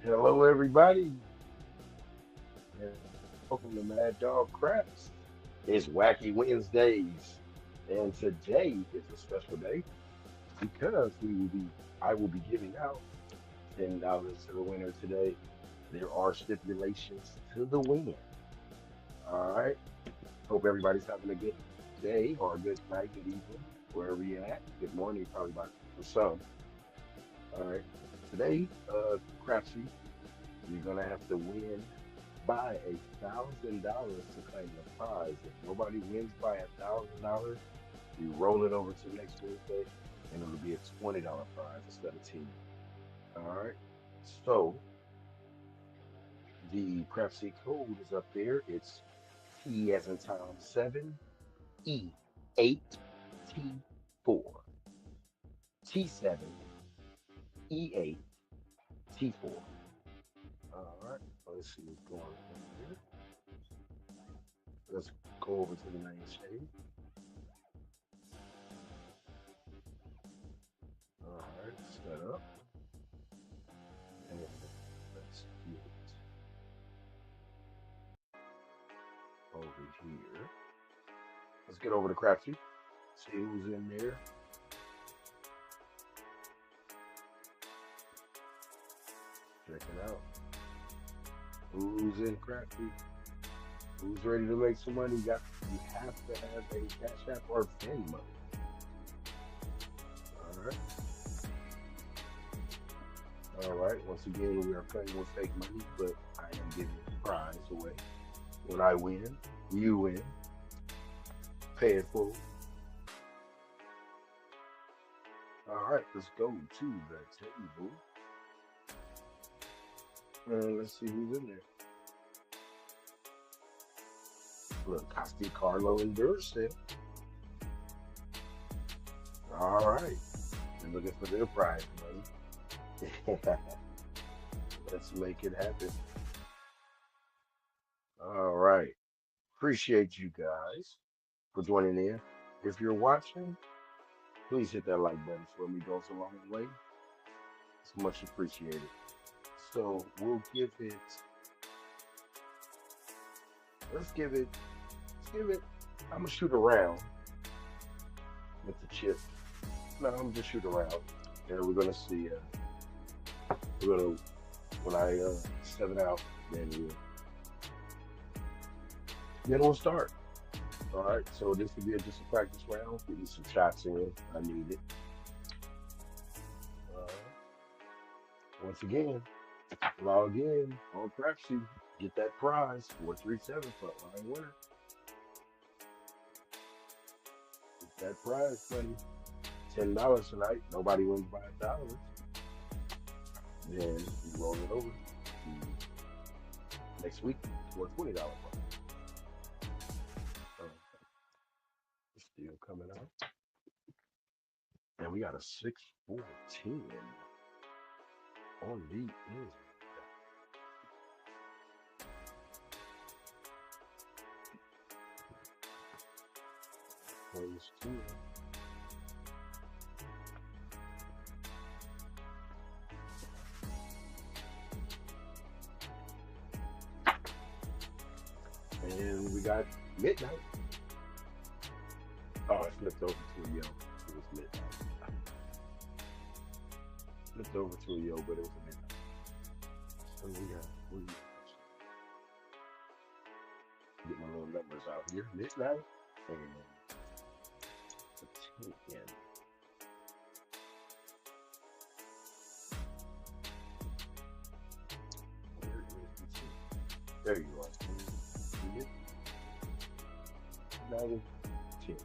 Hello, everybody, and welcome to Mad Dog Craps. It's Wacky Wednesdays, and today is a special day because I will be giving out $10 to the winner today. There are stipulations to the win. All right. Hope everybody's having a good day or a good night, good evening, wherever you're at. Good morning, probably for some. All right. Today, Crapsee, you're gonna have to win by $1,000 to claim the prize. If nobody wins by $1,000, you roll it over to next Wednesday, and it'll be a $20 prize instead of 10. All right. So the Crapsy code is up there. It's T as in Tom 7, E 8, T 4. T 7, E 8, T 4. All right. Let's see what's going on here. Let's go over to the main stage. All right, set up. And let's get over here. Let's get over to Crapsee. See who's in there. Check it out. Who's in Crapsee? Who's ready to make some money? You have to have a Cash App or Venmo. All right. All right. Once again, we are playing with fake money, but I am giving the prize away. When I win, you win. Pay it forward. All right, let's go to the table. Let's see who's in there. Look, Costi, Carlo, and Duracell. All right. They're looking for their prize money. Let's make it happen. All right. Appreciate you guys for joining in. If you're watching, please hit that like button for me. It goes a long way. It's much appreciated. So let's give it, I'm gonna shoot around with the chip. No, I'm just shoot around. And we're gonna see, when I 7 out, then we'll start. All right, so this will be just a practice round. Get me some shots in. I need it. Uh, Once again, log in on Crapsee. Get that prize. 437 frontline winner. Get that prize, buddy. $10 tonight. Nobody wins by $1. Then you roll it over next week for a $20 prize. Still coming out. And we got a 6-4-10 on the end. Plays 2. And we got midnight. Oh, it flipped over to a yo. It was midnight. Flipped over to a yo, but it was a midnight. So get my little numbers out here. Midnight and the 10. Where is the 10? There you are. See it? Now 10.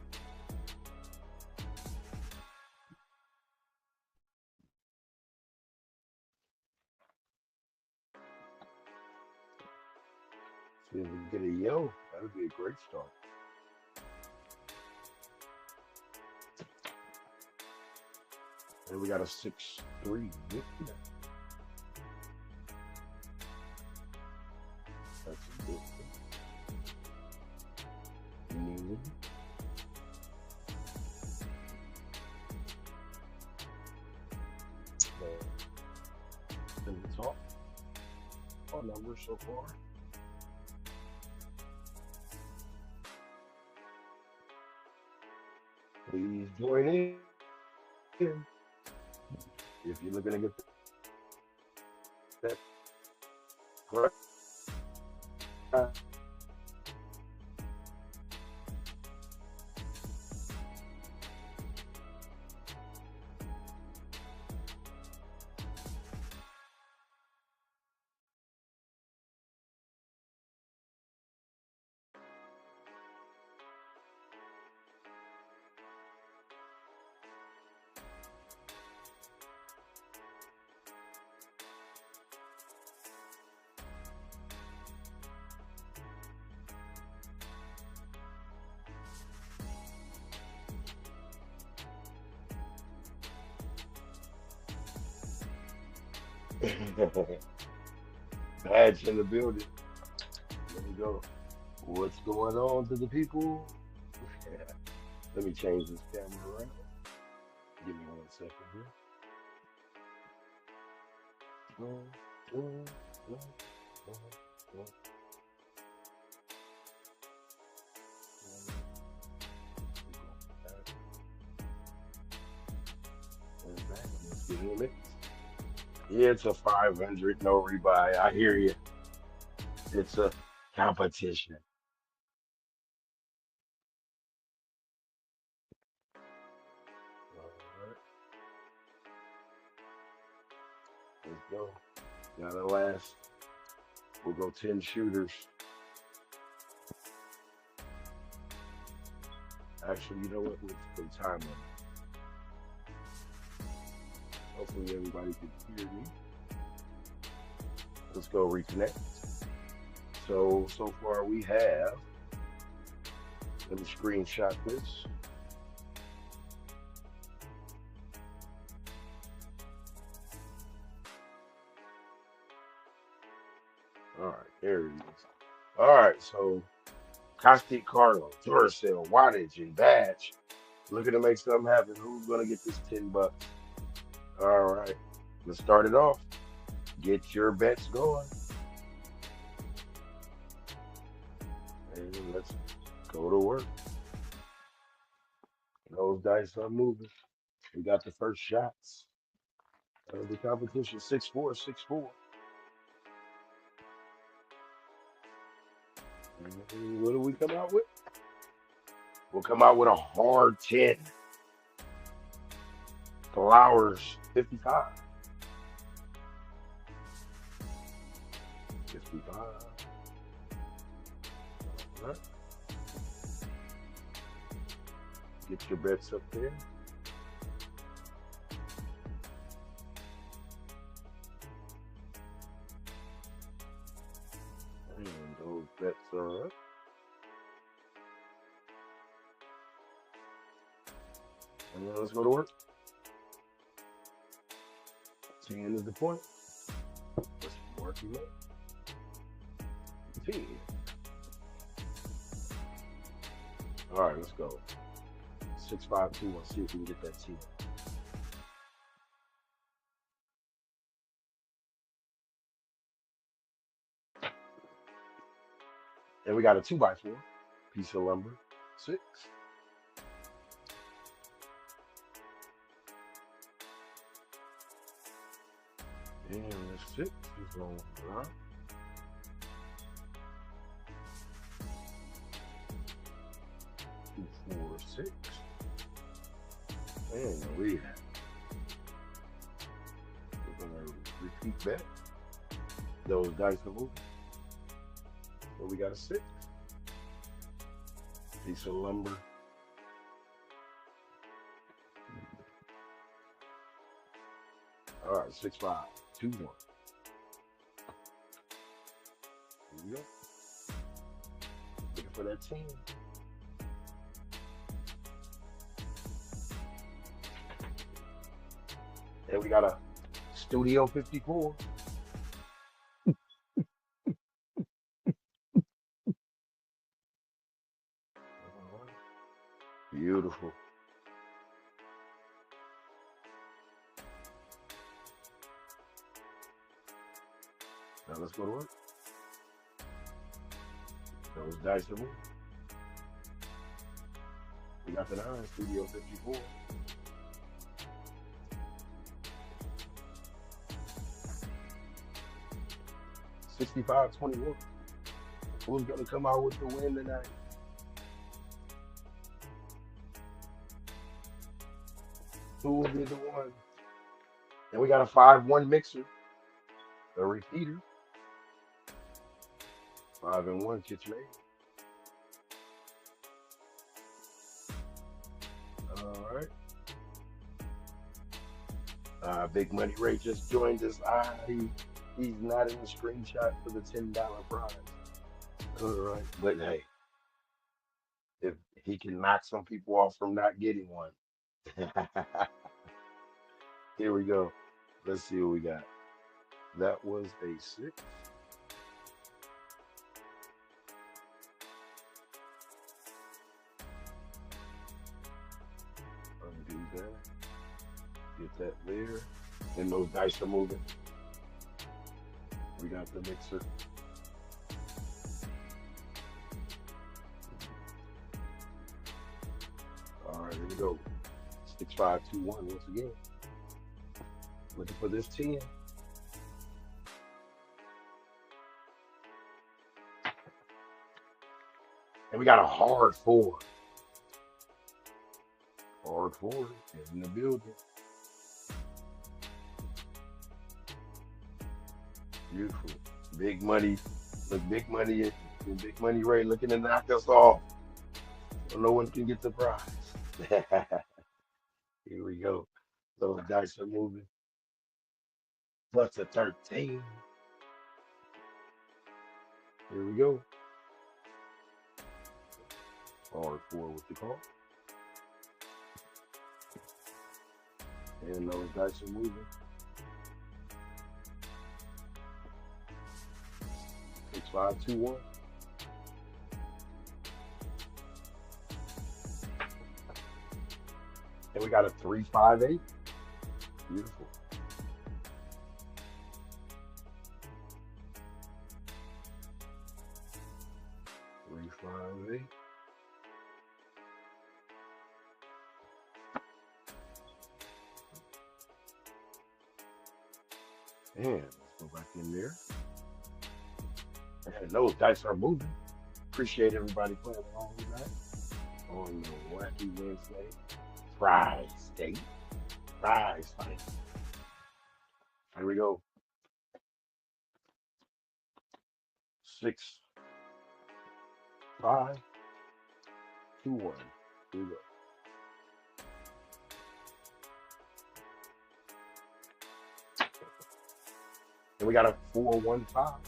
See if we can get a yo. That would be a great start. And we got a 6-3. That's a good thing. In the top. our numbers so far. Please join in if you're looking to get that prize. Badge in the building. There we go. What's going on to the people? Let me change this camera around. Give me 1 second here. Let's get in the mix. Yeah, it's a 500, no rebuy. I hear you. It's a competition. All right, let's go. Gotta last. We'll go 10 shooters. Actually, you know what? Let's put time on it. Hopefully everybody can hear me. Let's go reconnect. So far we have, let me screenshot this. All right, there it is. All right, so Caustic Carlo, Duracell, Wattage, and Badge. Looking to make something happen. Who's gonna get this $10? All right, let's start it off. Get your bets going. And let's go to work. Those dice are moving. We got the first shots of the competition. 6-4, 6-4. And what do we come out with? We'll come out with a hard 10. Flowers, 55. 55. All right. Get your bets up there. And those bets are up. And then let's go to work. 10 is the point. Let's work it up. 10. All right, let's go. 6-5-2. Let's see if we can get that 10. And we got a 2x4. Piece of lumber. 6. And the 6 is going around. 2, 4, 6. And we have. We're gonna repeat that. Those dice are moving. So we got a 6. Piece of lumber. All right, 6-5-2-1. Here we go. Looking for that 10. And we got a Studio 54. Beautiful. Now let's go to work. Those dice are moving. We got the 9, Studio 54. 65-21. Who's going to come out with the win tonight? Who will be the one? And we got a 5-1 mixer, a repeater. 5-1 KitchenAid. All right. Big Money Ray just joined us. He's not in the screenshot for the $10 prize. All right. But hey, if he can knock some people off from not getting one. Here we go. Let's see what we got. That was a 6. Undo that. Get that there. And those dice are moving. We got the mixer. All right, here we go. 6521 once again. Looking for this 10. And we got a hard 4. Hard 4 in the building. Beautiful. Big Money. Look, Big Money. Big Money Ray looking to knock us off. So no one can get the prize. Here we go. Those dice are moving. Plus a 13. Here we go. Hard 4 with the call. And those dice are moving. 6521. And we got a 358. Beautiful. Three, 5, 8. And let's go back in there. And those dice are moving. Appreciate everybody playing along tonight on the Wacky Wednesday prize day. Prize fight. Here we go. 6, 5, 2, 1. Here we go. And we got a 4-1-5.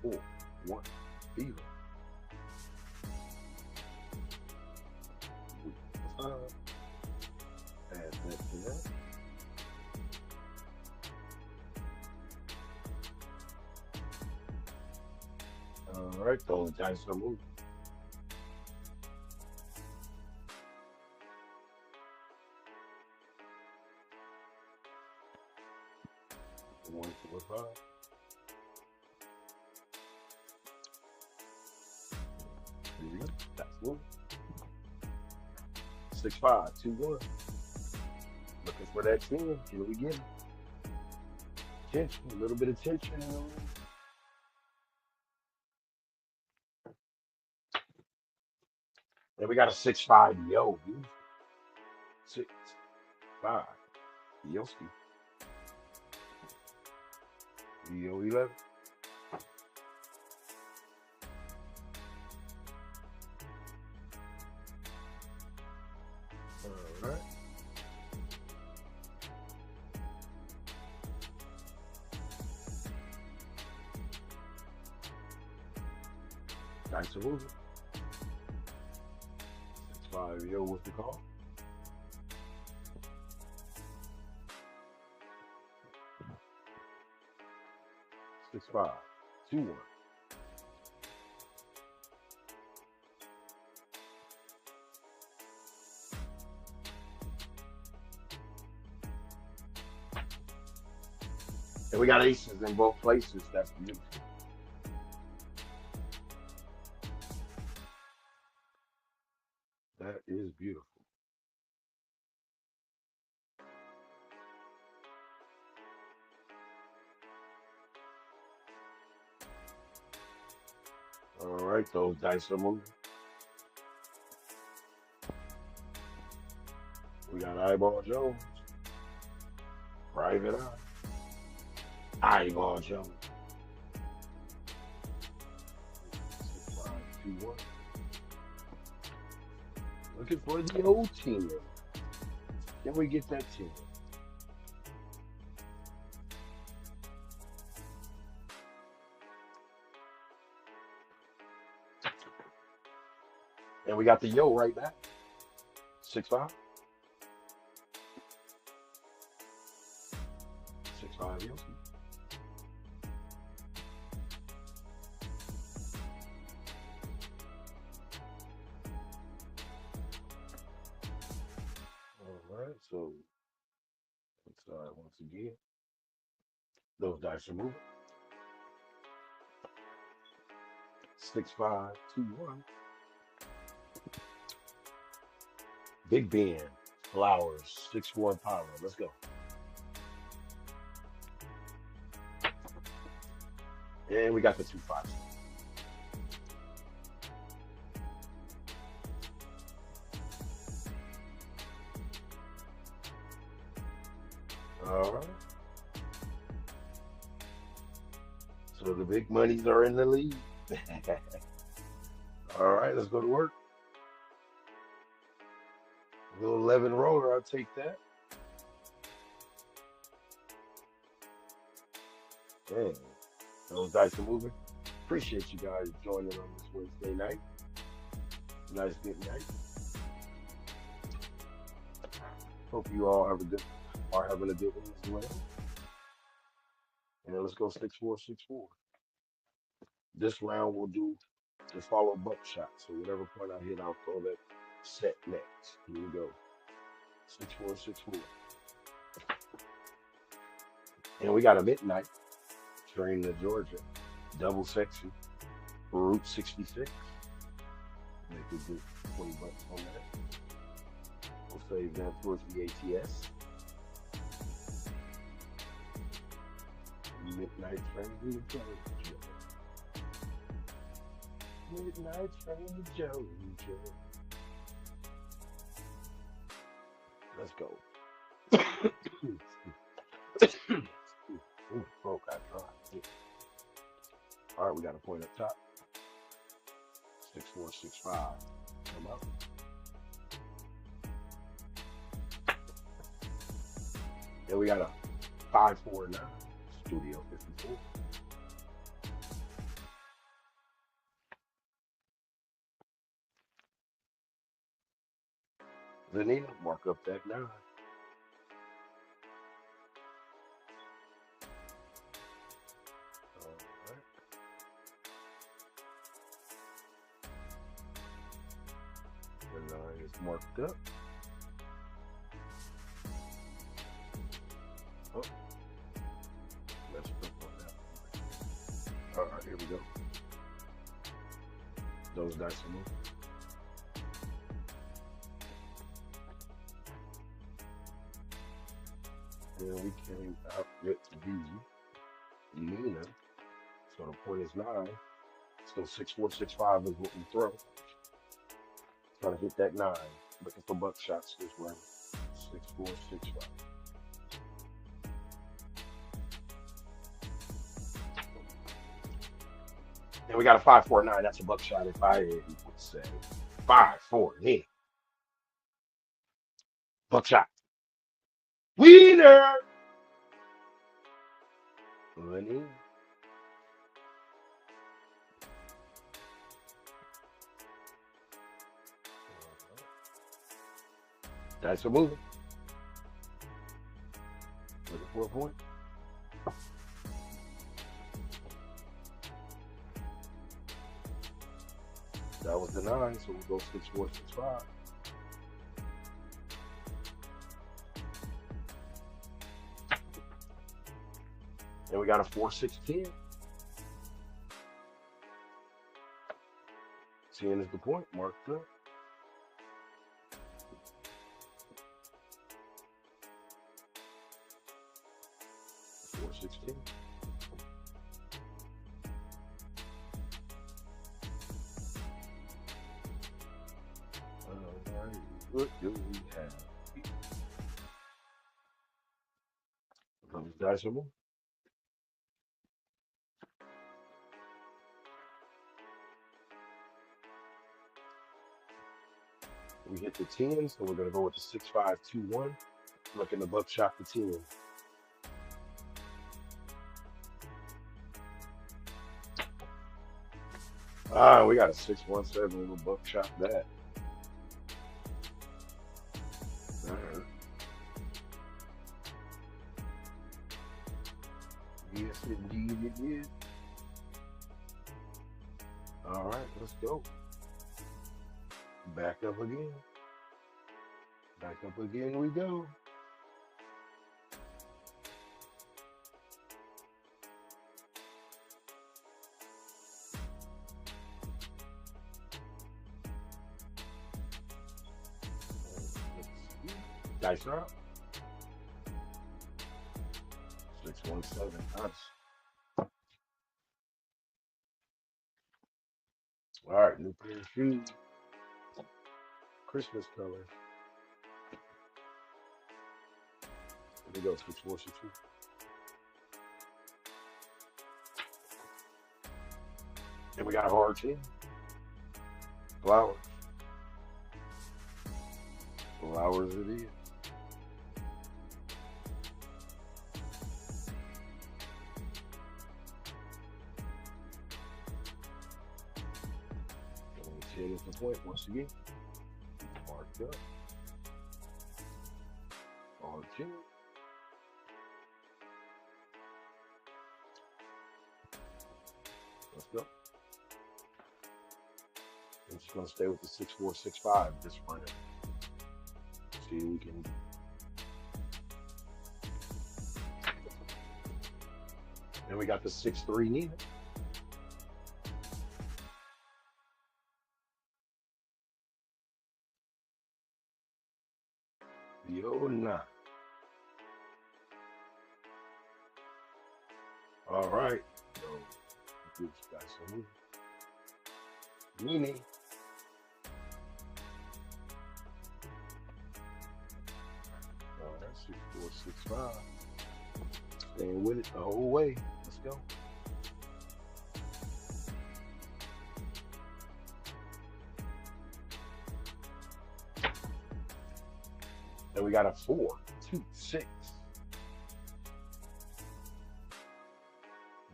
4, 1, 0. Add that to that. All right, those dice are moving. One, 4, 5. Here we go. That's one. 6, 5, 2, 1. Looking for that 10. Here we get it. Tension, a little bit of tension. And we got a 6-5 yo. 6, 5. Yoski. Yo 11. All right. Dice are moving. 6-5 yo with the call. Six, 5, 2, 1. And we got aces in both places. That's beautiful. That is beautiful. All right, those dice are moving. We got Eyeball Jones, Private Eye, Eyeball Jones. 6521. Looking for the old team. Can we get that team? And we got the yo right back. 6-5. 6-5 Yoki. All right, so let's once again. Those dice are moving. 6521. Big Ben, Flowers, 6-1 power. Let's go. And we got the 2-5. All right. So the big monies are in the lead. All right, let's go to work. A little 11 roller, I'll take that. Dang, those dice are moving. Appreciate you guys joining on this Wednesday night. Nice good night. Hope you all are having a good one as well. And let's go 6-4-6-4. This round we'll do the follow buckshot. So whatever point I hit, I'll throw that set next. Here we go. 6-4-6-4. And we got a midnight train to Georgia. Double section. Route 66. Make a good 20 bucks on that. We'll save that towards the ATS. Midnight train to Georgia. Midnight train to Georgia. Let's go. Ooh, throat got dry. All right, we got a point up top. 6-4-6-5. Come up. Then we got a 5-4-9. Studio 54. Zanina, mark up that 9. The 9 is marked up. Oh, let's put on that. All right, here we go. Those dice are moving. And we came out with the Nina. So the point is 9. So 6-4-6-5 is what we throw. Trying to hit that 9. Looking for buck shots this round. 6-4-6-5. And we got a 5-4-9. That's a buck shot if I would say 5-4-9. Buck shot. Winner! Winning. Dice are moving. Looking for a point. That was the 9, so we'll go 6-4-6-5. And we got a 4, 6, 10. 10 is the point, marked up. 4, 6, 10. All right, what do we have? Decimal. We hit the 10, so we're going to go with the 6, 5, 2, 1. Looking to buckshot the 10. Ah, we got a 6, 1, 7. We'll buckshot that. All right. Yes, indeed it is. All right, let's go. Back up again. Back up again we go. Dice are up. 6, 1, 7. Nice. All right, new pair of shoes. Christmas color. There we go, 6, 4, 6, 2. And we got a hard 10. Flowers. Flowers it is. And 10 is the point once again. Marked up. Hard 10. Let's go. I'm just going to stay with the 6, 4, 6, 5 this round. See if we can. And we got the 6, 3 Nina. Yo, nah. All right. So, this guy's some Nini. All right, 6, 4, 6, 5. Staying with it the whole way. Let's go. And we got a 4, 2, 6.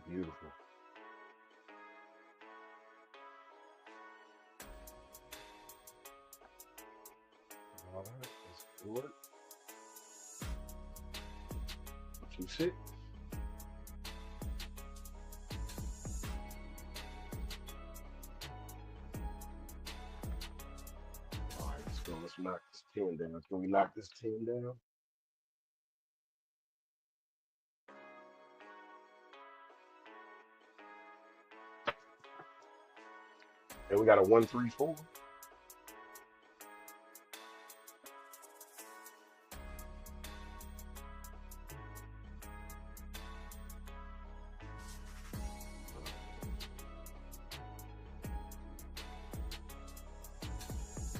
Beautiful. All right, let's do it. 2, 6. All right, let's go. Let's knock this 10 down. Can we knock this 10 down? And we got a 1, 3, 4.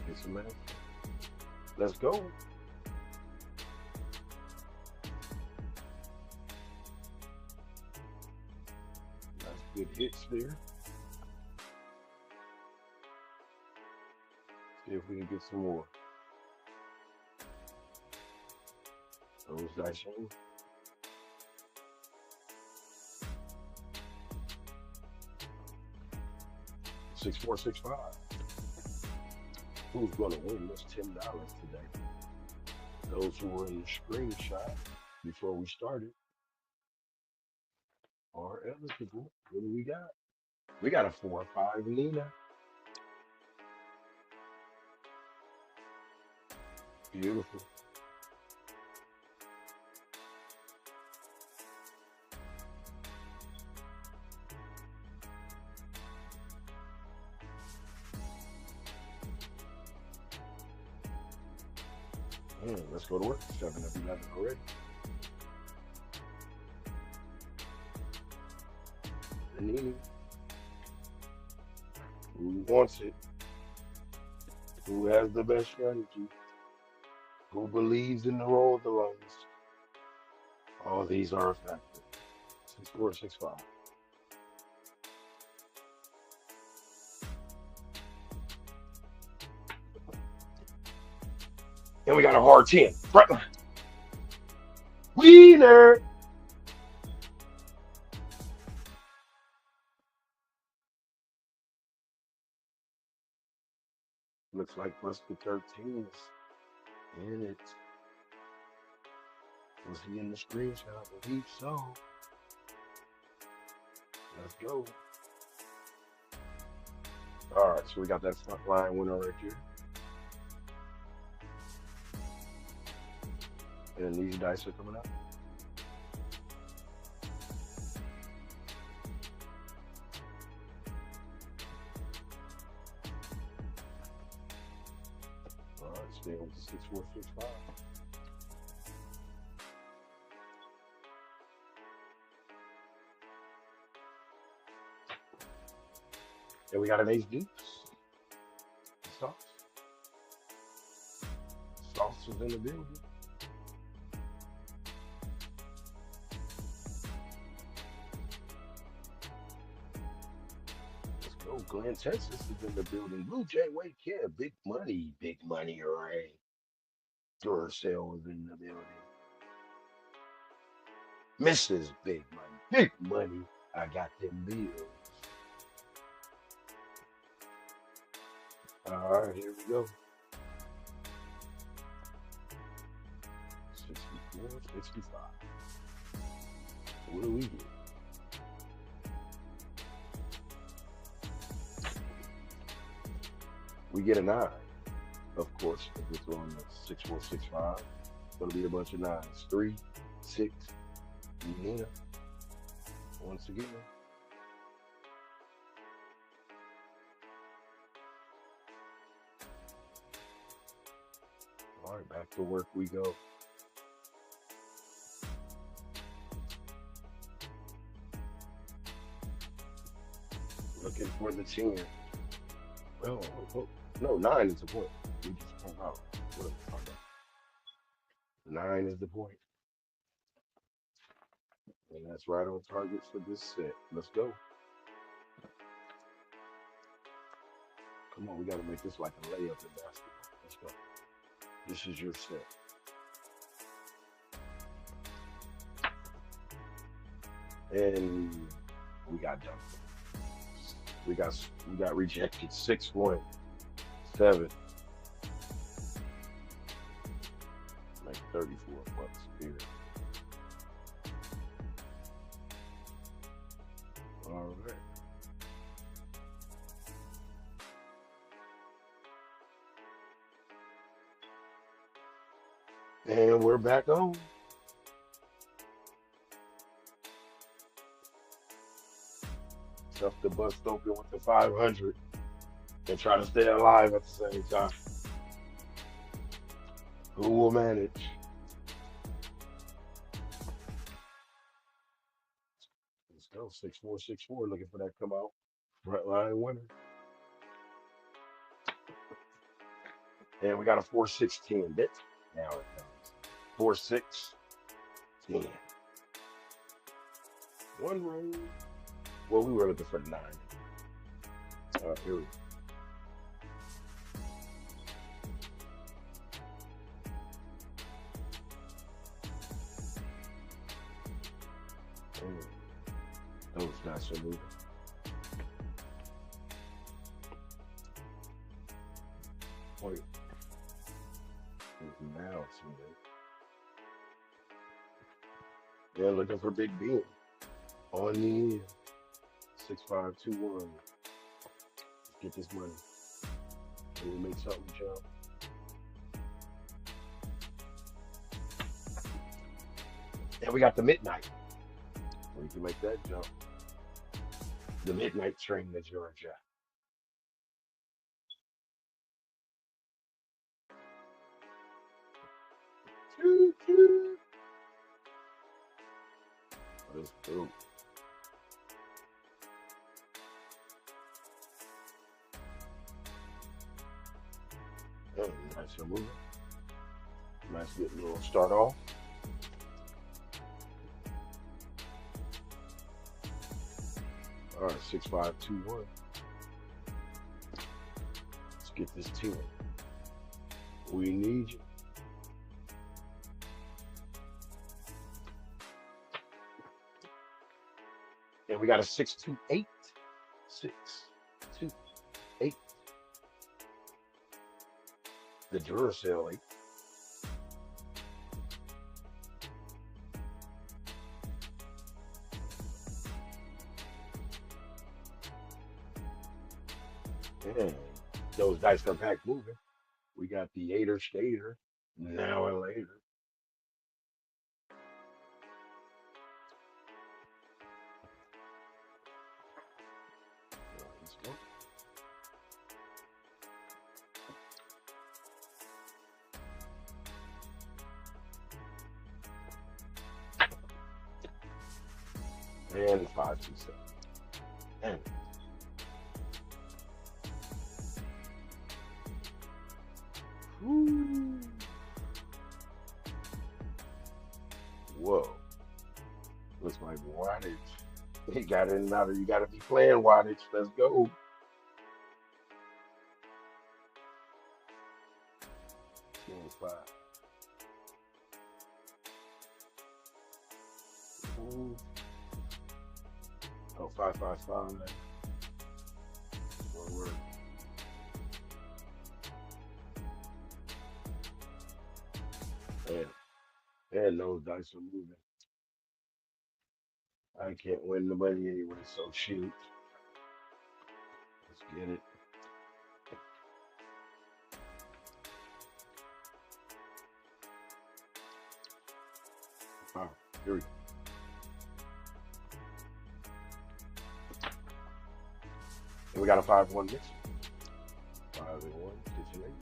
Get some math. Let's go. Nice good hits there. See if we can get some more. Those dice in. Six, 4, 6, 5. Who's going to win this $10 today? Those who were in the screenshot before we started are eligible. What do we got? We got a 4 or 5 Nina. Beautiful. Let's go to work. 7 of 11 already. Panini. Who wants it? Who has the best strategy? Who believes in the roll of the longest? All these are a factor. 6-4, 6-5. And we got a hard 10. Front line. Wiener. Looks like Buster 13 is in it. Was he in the screenshot? I believe so. Let's go. All right, so we got that front line winner right here. And these dice are coming out. All right, stay with the 6-4, 6-5. And we got an ace deuce. Sauce. Sauce is in the building. Let's go. Glenn, Texas is in the building. Blue Jay Wake, yeah, big money, right? Duracell is in the building. Mrs. Big Money, I got them bills. All right, here we go. 64, 65. What do we get? We get a 9, of course, if we're throwing the 6-4, 6-5. It's going to be a bunch of 9s. 3, 6, Nina. Once again. All right, back to work we go. Looking for the 10. Well, no, 9 is the point. We just point out. What are we talking about? 9 is the point. And that's right on target for this set. Let's go. Come on, we got to make this like a layup in basketball. Let's go. This is your set. And we got dumped. We got rejected. 6-1, 7. Like 34 bucks here. All right. And we're back on. Tough to bust open with the 500 and try to stay alive at the same time. Who will manage? Let's go. 6-4, 6-4. Looking for that come out. Front line winner. And we got a 4-6-10 bit. Now it comes. 4-6-10. One roll. Well, we were looking for 9. Here we go. Those dice are moving. Point. Now it's moving. Yeah, looking for Big Ben. On the end. 6-5-2-1. Let's get this money. And we make something jump. And we got the midnight. We can make that jump. The midnight train to Georgia. Let's go. Nice and moving. Nice good little start off. All right, 6521. Let's get this 10. We need you. And we got a 628. 628. The Duracell 8. And those dice are back moving. We got the Aider Skater now and later. Let's go. And 527. And whoo. Whoa. Looks like wattage. He got in and out of, you got to be playing wattage. Let's go. 25. Ooh. Oh, 555. One word. And those dice are moving. I can't win the money anyway, so shoot. Let's get it. All right, here we go. And we got a 5-1 mix. 5-1, kitchen 8.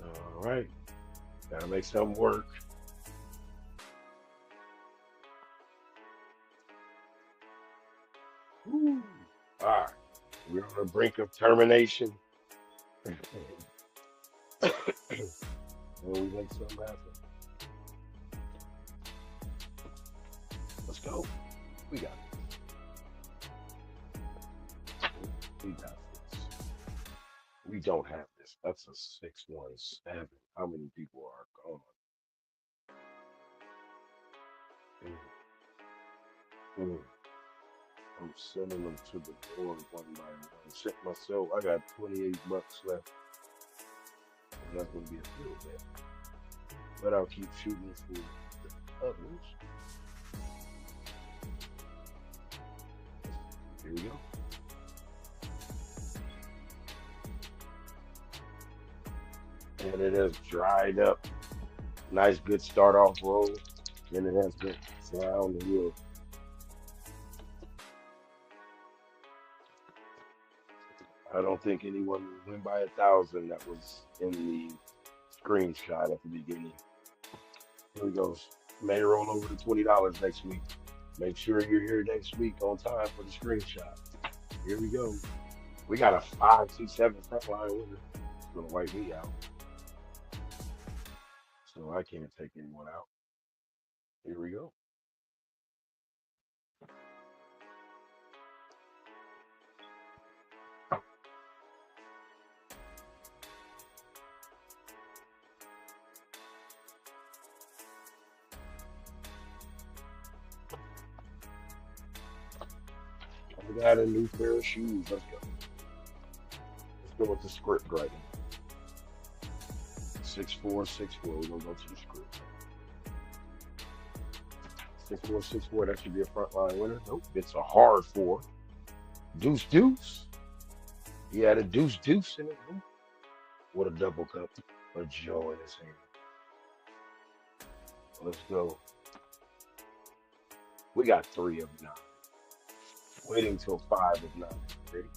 All right. Gotta make something work. Woo. All right. We're on the brink of termination. And we make something happen. Let's go. We got it. We got this. We don't have this. That's a 617. How many people are gone? Mm. Mm. I'm sending them to the door one by one. Check myself. I got 28 bucks left. And that's gonna be a little bit. But I'll keep shooting for the others. Here we go. And it has dried up. Nice good start off roll. And it has been downhill. I don't think anyone went by 1,000 that was in the screenshot at the beginning. Here we go. May roll over to $20 next week. Make sure you're here next week on time for the screenshot. Here we go. We got a 527 front line winner. It's gonna wipe me out. So I can't take anyone out. Here we go. I got a new pair of shoes. Let's go. Let's go with the script right now. 6464. We're gonna go to the script. 6464. That should be a front line winner. Nope. It's a hard 4. Deuce deuce. He had a deuce deuce in it. What a double cup of Joe in his hand. Let's go. We got 3 of 9. Waiting till 5 of 9. Ready?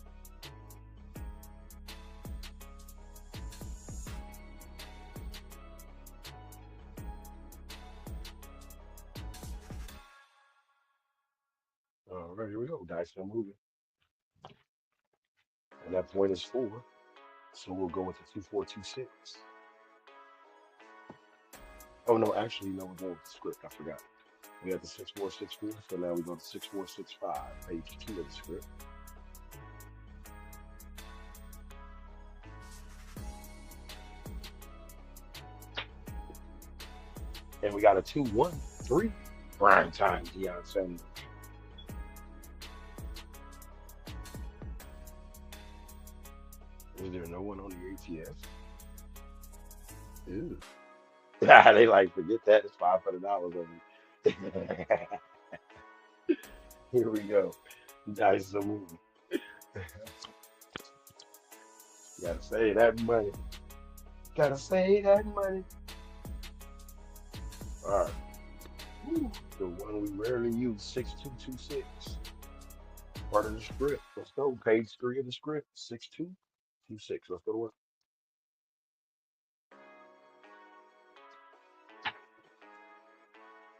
All right, here we go. Dice are moving. And that point is 4. So we'll go with the 2426. Oh no, actually no, we're going with the script. I forgot. We had the 6464, so now we go to 6465, page 2 of the script. And we got a 213. Prime time, Deion Sanders. Is there no one on the ATS? Ew. They like, forget that. It's $500 of it. Here we go. Dice are moving. Gotta save that money. Gotta save that money. All right. Woo. The one we rarely use, 6226. Part of the script. Let's go. Page 3 of the script, 6226. Let's go to work.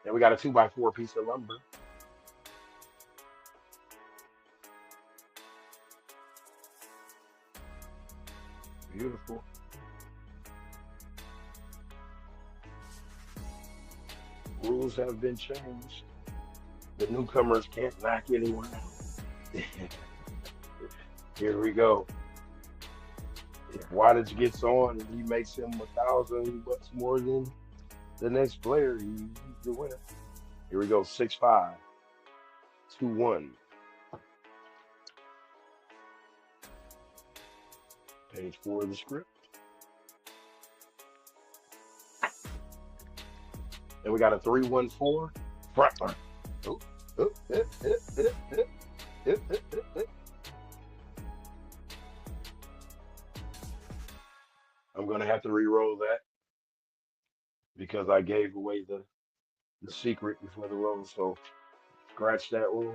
And we got a 2x4 piece of lumber. Beautiful. Rules have been changed. The newcomers can't knock anyone out. Here we go. If Wattage gets on and he makes him $1,000 more than the next player, he's the winner. Here we go. 6521. Page 4 of the script. And we got a 314 front line. Oh, oh, I'm gonna have to re-roll that because I gave away the secret before the roll. So scratch that roll.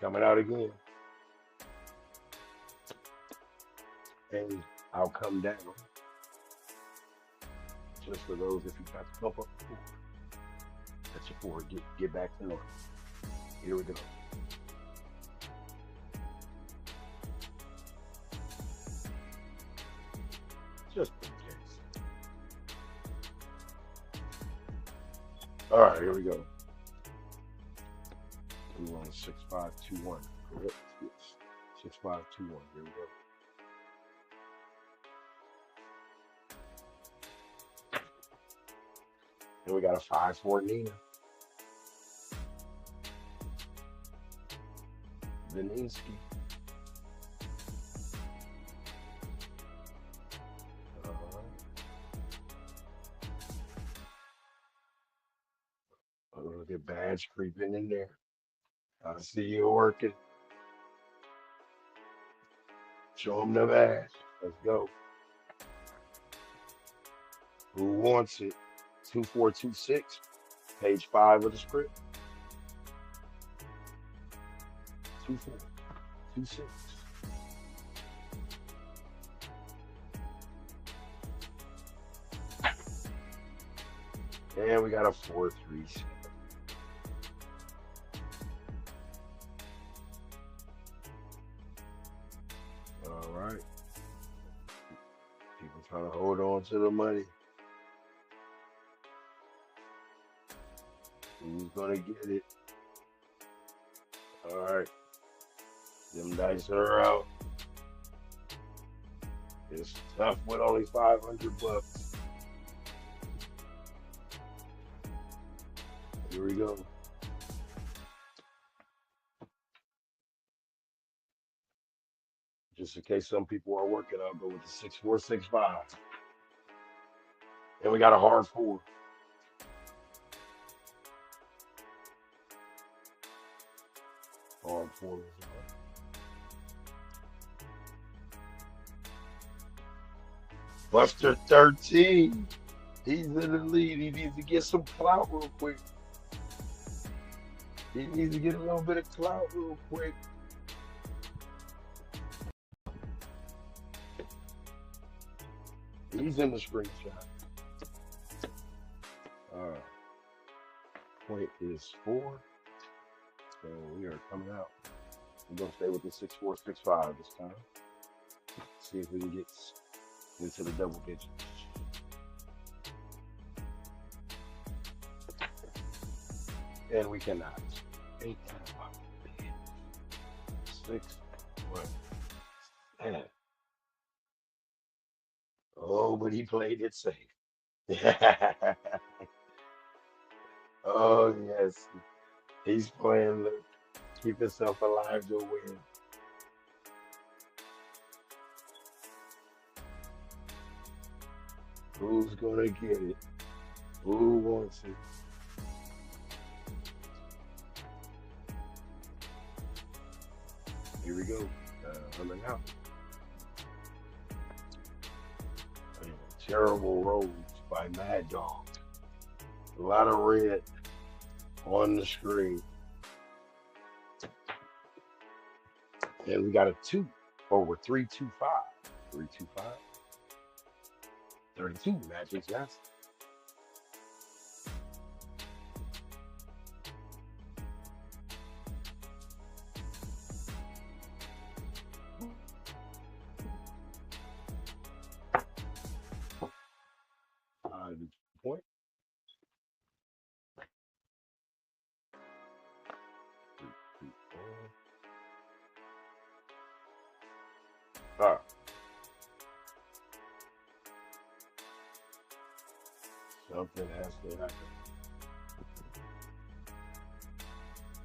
Coming out again. And I'll come down. Just for those if you got to bump up 4. That's your 4. Get back to north. Here we go. Just in case. All right, here we go. We want 6521. Correct. Yes. 6521. Here we go. And we got a 5-4 Nina. Vaninsky. Look at badge creeping in there. I see you working. Show them the badge. Let's go. Who wants it? 2426, page 5 of the script. 2426. And we got a 437. All right. People trying to hold on to the money. Who's gonna get it? All right. Them dice are out. It's tough with only $500. Here we go. Just in case some people are working, I'll go with the 6465. And we got a hard 4. Hard 4 as well. Buster 13. He's in the lead. He needs to get some clout real quick. He needs to get a little bit of clout real quick. He's in the screenshot. All right. Point is 4. So we are coming out. We're going to stay with the 6-4-6-5 this time. See if we can get into the double digits. And we cannot. 8, 6, 1, 7. Oh, but he played it safe. Oh, yes. He's playing to keep himself alive to win. Who's going to get it? Who wants it? Here we go. Coming out. Terrible Roads by Mad Dog. A lot of red on the screen. And we got a 2 over 325. 325. 32. Magic Johnson. Point. 3, 2, 1. Ah. Something has to happen.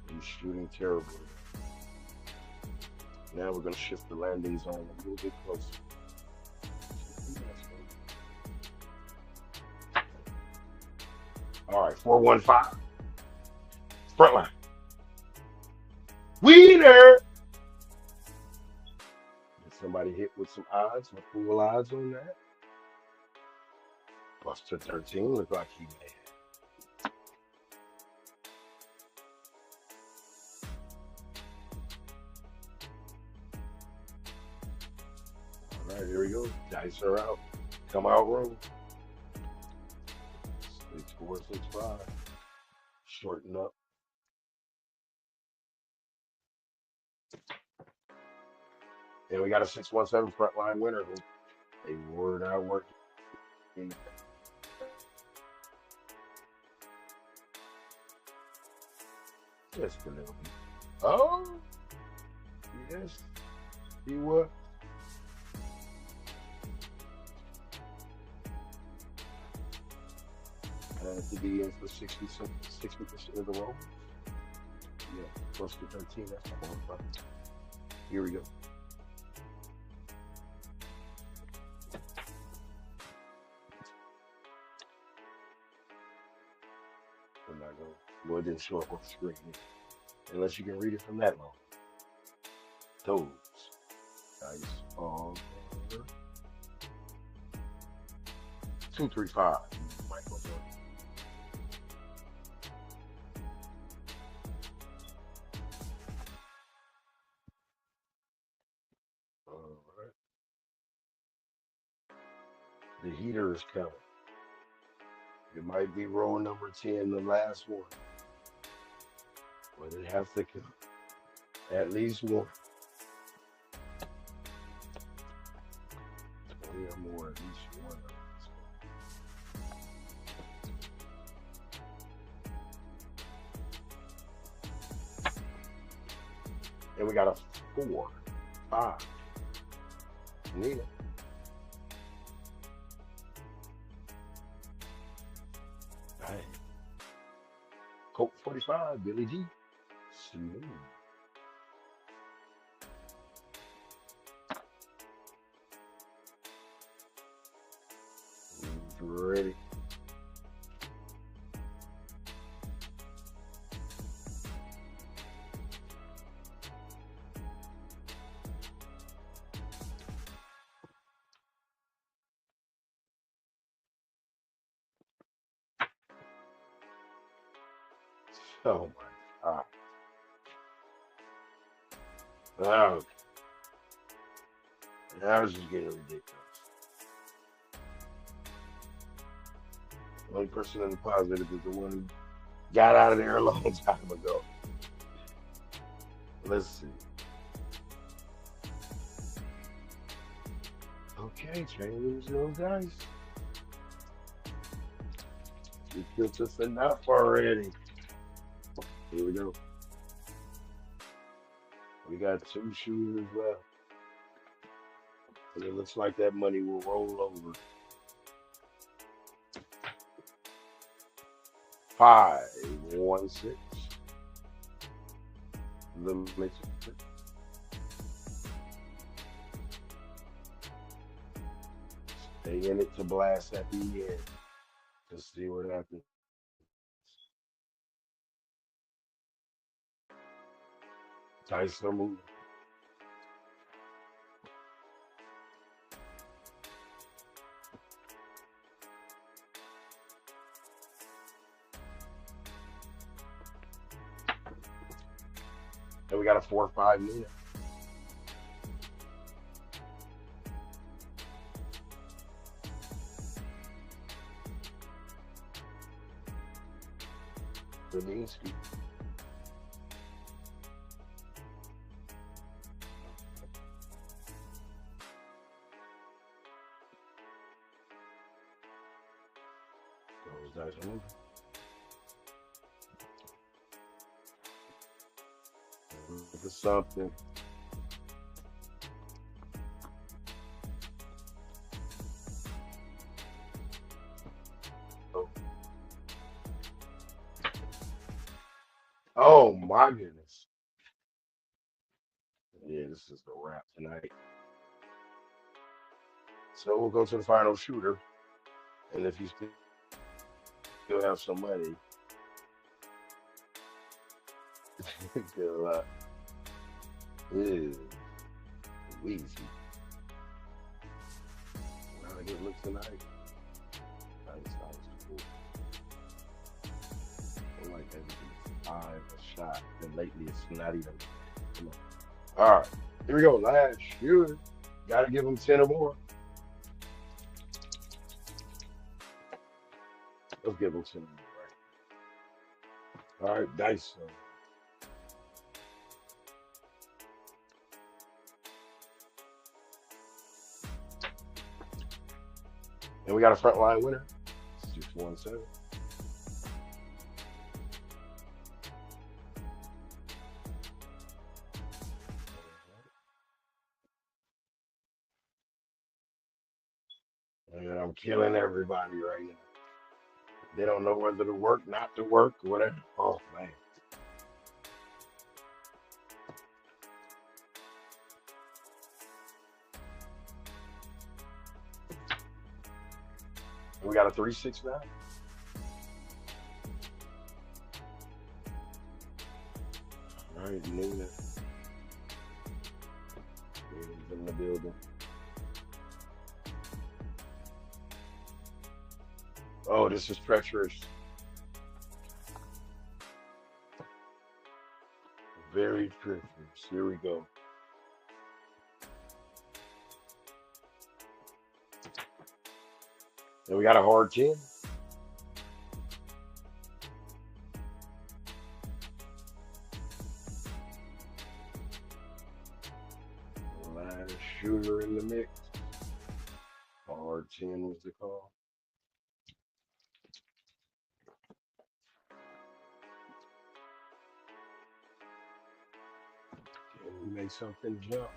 He's shooting terribly. Now we're going to shift the landing zone a little bit closer. All right, 4-1-5. Front line. Wiener! Did somebody hit with some odds, some full odds on that? Buster 13 looked like he made it. All right, here we go. Dice are out. Come out room. 6-4-6-5. Shorten up. And we got a 6-1-7 frontline winner who they were not working. Just a little bit. Oh, yes, he was. Had to be in for 60% of the role. Yeah, plus the 13, that's not one. Here we go. We're not going. Well, it didn't show up on the screen, unless you can read it from that long. Those dice are 2-3-5. Michael Jordan. All right. The heater is coming. It might be roll number 10, the last one. But it has to come. At least one. 20 or more, at least one of them. And we got a 4, 5. Need it. All right. Colt 45, Billy D. Smooth. Ready. Oh my God. Oh, that was just getting ridiculous. The only person in the positive is the one who got out of there a long time ago. Let's see. Okay, change those dice. You killed us enough already. Here we go. We got 2 shooters left. And it looks like that money will roll over. 5, 1, 6. The mix. Stay in it to blast at the end. To see what happens. Dice are moving. And we got a 4-5 minute. Belinsky. Those dice are moving. Look for something. Oh. Oh my goodness. Yeah, this is the wrap tonight. So we'll go to the final shooter. And if you still have some money, good luck. Ew. Wheezy. Not a good look tonight. Nice, cool. I like everything's 5 a shot. And lately it's not even. Come on. All right. Here we go. Last shooter. Gotta give him 10 or more. Let's give him 10 or more. All right, dice. And we got a frontline winner. 617. And I'm killing everybody right now. They don't know whether to work, not to work, whatever. Oh man. And we got a 3-6 now. All right, Nina. Nina's in the building. Oh, this is treacherous. Very treacherous. Here we go. And we got a hard 10. Last shooter in the mix. Hard 10 was the call. Can we make something jump?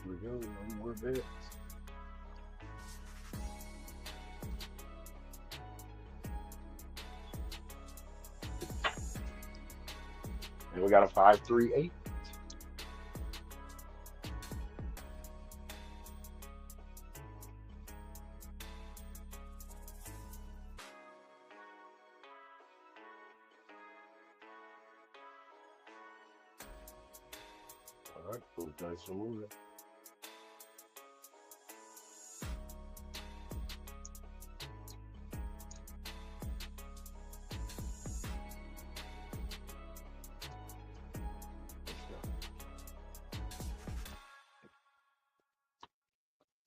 Here we go. No more bets. And we got a 5-3-8. All right, those dice are moving.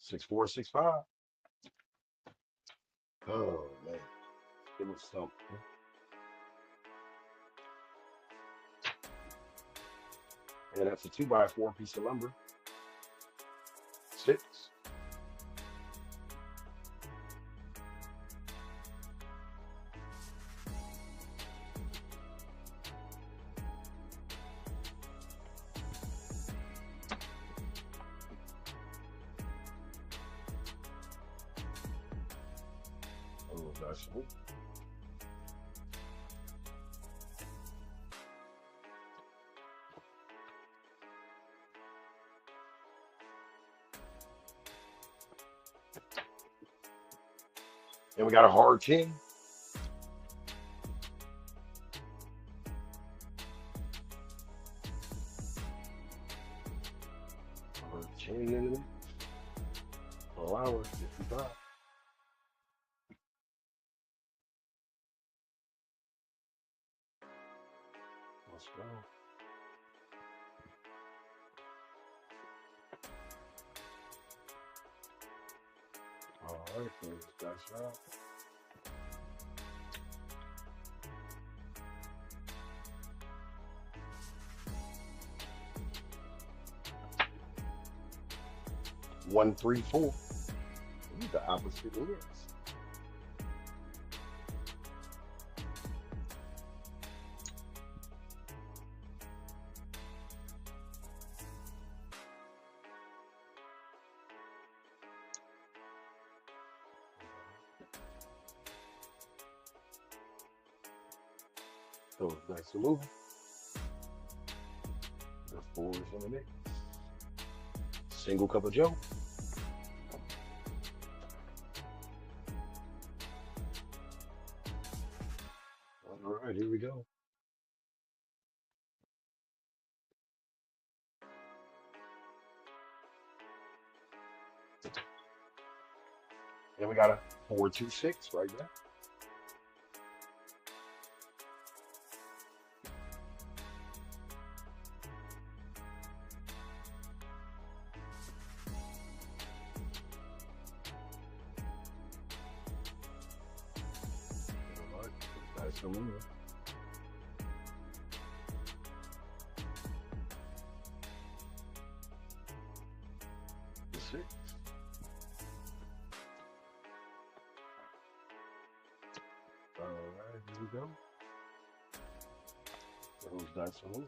6465. Oh man, it was something. And that's a 2x4 piece of lumber. Six. Oh, that's cool. And we got a hard 10. Hard 10 in the mix. Allow us 55. Let's go. All right, first dice out. One, three, four. Ooh, the opposite ends. So nice and moving. The fours in the mix. Single cup of Joe. All right, here we go. And we got a 426 right there. All right, nice and moving. The six. All right, here we go. Those dice are moving.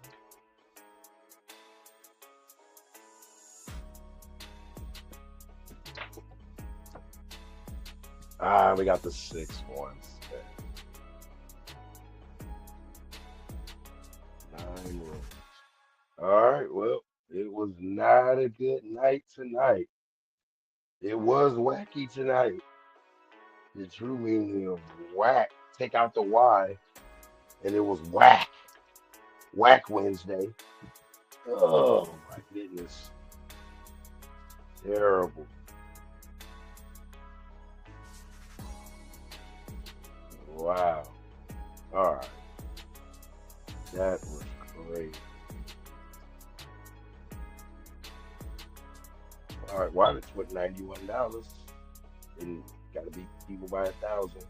Ah, we got the 6 ones. 9 rolls. All right, well, it was not a good night tonight. It was wacky tonight. The true meaning of whack. Take out the Y, and it was whack. Whack Wednesday. Oh my goodness. Terrible. Wow. All right. That was crazy. All right, Wilder put $91 and got to beat people by 1,000.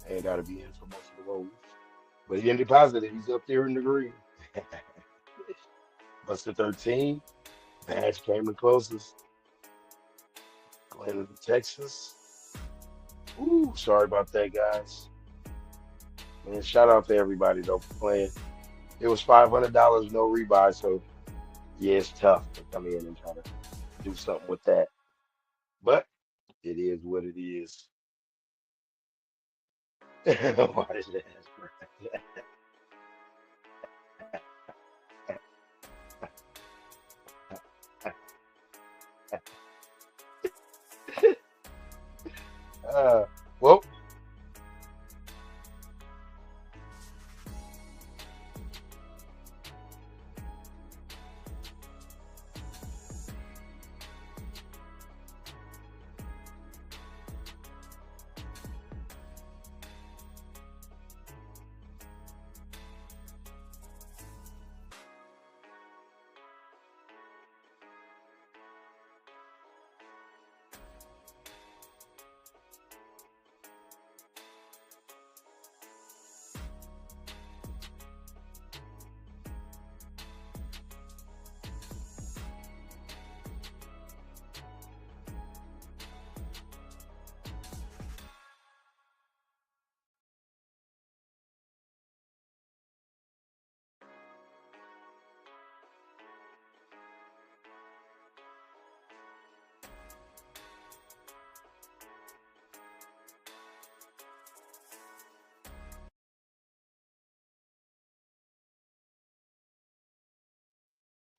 Ain't got to be in for most of the roles. But he ended positive. He's up there in the green. Buster 13. Badge came the closest. Going to Texas. Ooh, sorry about that, guys. Man, shout out to everybody though for playing. It was $500, no rebuy, so yeah, it's tough to come in and try to do something with that. But it is what it is. Why did that? Well,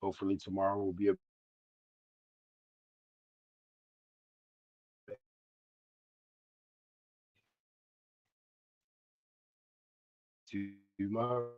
Hopefully tomorrow will be a tomorrow.